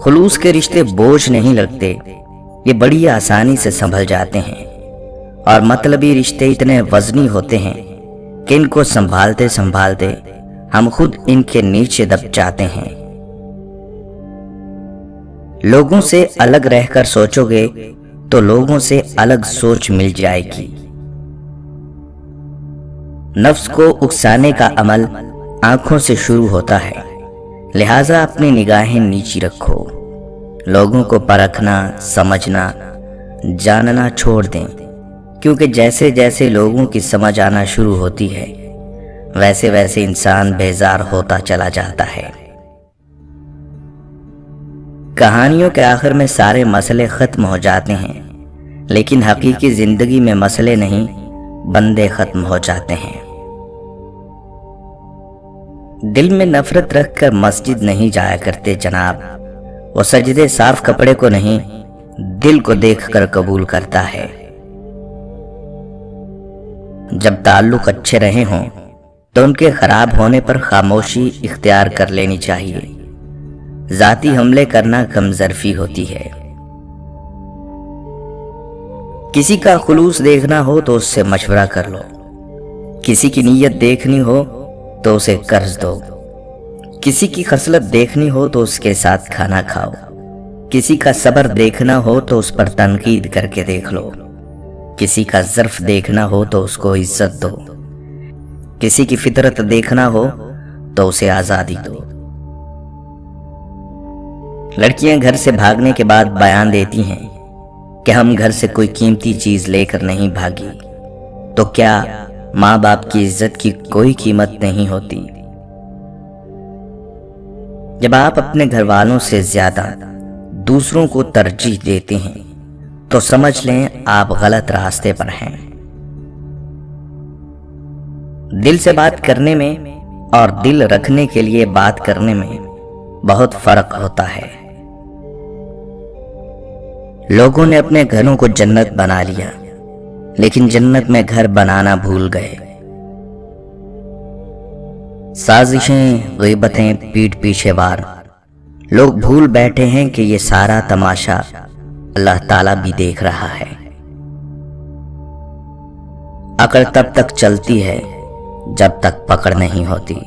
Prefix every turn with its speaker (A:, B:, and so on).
A: خلوص کے رشتے بوجھ نہیں لگتے، یہ بڑی آسانی سے سنبھل جاتے ہیں، اور مطلبی رشتے اتنے وزنی ہوتے ہیں کہ ان کو سنبھالتے سنبھالتے ہم خود ان کے نیچے دب جاتے ہیں۔ لوگوں سے الگ رہ کر سوچو گے تو لوگوں سے الگ سوچ مل جائے گی۔ نفس کو اکسانے کا عمل آنکھوں سے شروع ہوتا ہے، لہٰذا اپنی نگاہیں نیچی رکھو۔ لوگوں کو پرکھنا، سمجھنا، جاننا چھوڑ دیں، کیونکہ جیسے جیسے لوگوں کی سمجھ آنا شروع ہوتی ہے ویسے ویسے انسان بیزار ہوتا چلا جاتا ہے۔ کہانیوں کے آخر میں سارے مسئلے ختم ہو جاتے ہیں، لیکن حقیقی زندگی میں مسئلے نہیں، بندے ختم ہو جاتے ہیں۔ دل میں نفرت رکھ کر مسجد نہیں جایا کرتے جناب، وہ سجدے صاف کپڑے کو نہیں، دل کو دیکھ کر قبول کرتا ہے۔ جب تعلق اچھے رہے ہوں تو ان کے خراب ہونے پر خاموشی اختیار کر لینی چاہیے۔ ذاتی حملے کرنا کم ظرفی ہوتی ہے۔ کسی کا خلوص دیکھنا ہو تو اس سے مشورہ کر لو، کسی کی نیت دیکھنی ہو تو اسے قرض دو، کسی کی خصلت دیکھنی ہو تو اس کے ساتھ کھانا کھاؤ، کسی کا صبر دیکھنا ہو تو اس پر تنقید کر کے دیکھ لو، کسی کا ظرف دیکھنا ہو تو اس کو عزت دو، کسی کی فطرت دیکھنا ہو تو اسے آزادی دو۔ لڑکیاں گھر سے بھاگنے کے بعد بیان دیتی ہیں کہ ہم گھر سے کوئی قیمتی چیز لے کر نہیں بھاگی، تو کیا ماں باپ کی عزت کی کوئی قیمت نہیں ہوتی؟ جب آپ اپنے گھر والوں سے زیادہ دوسروں کو ترجیح دیتے ہیں تو سمجھ لیں آپ غلط راستے پر ہیں۔ دل سے بات کرنے میں اور دل رکھنے کے لیے بات کرنے میں بہت فرق ہوتا ہے۔ لوگوں نے اپنے گھروں کو جنت بنا لیا، لیکن جنت میں گھر بنانا بھول گئے۔ سازشیں، غیبتیں، پیٹھ پیچھے وار، لوگ بھول بیٹھے ہیں کہ یہ سارا تماشا اللہ تعالیٰ بھی دیکھ رہا ہے۔ عقل تب تک چلتی ہے جب تک پکڑ نہیں ہوتی۔